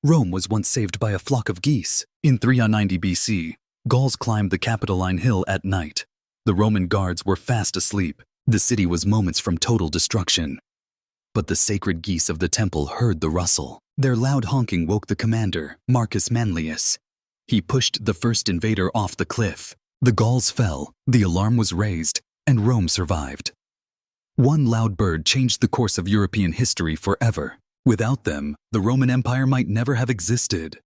Rome was once saved by a flock of geese. In 390 BC, Gauls climbed the Capitoline Hill at night. The Roman guards were fast asleep. The city was moments from total destruction. But the sacred geese of the temple heard the rustle. Their loud honking woke the commander, Marcus Manlius. He pushed the first invader off the cliff. The Gauls fell, the alarm was raised, and Rome survived. One loud bird changed the course of European history forever. Without them, the Roman Empire might never have existed.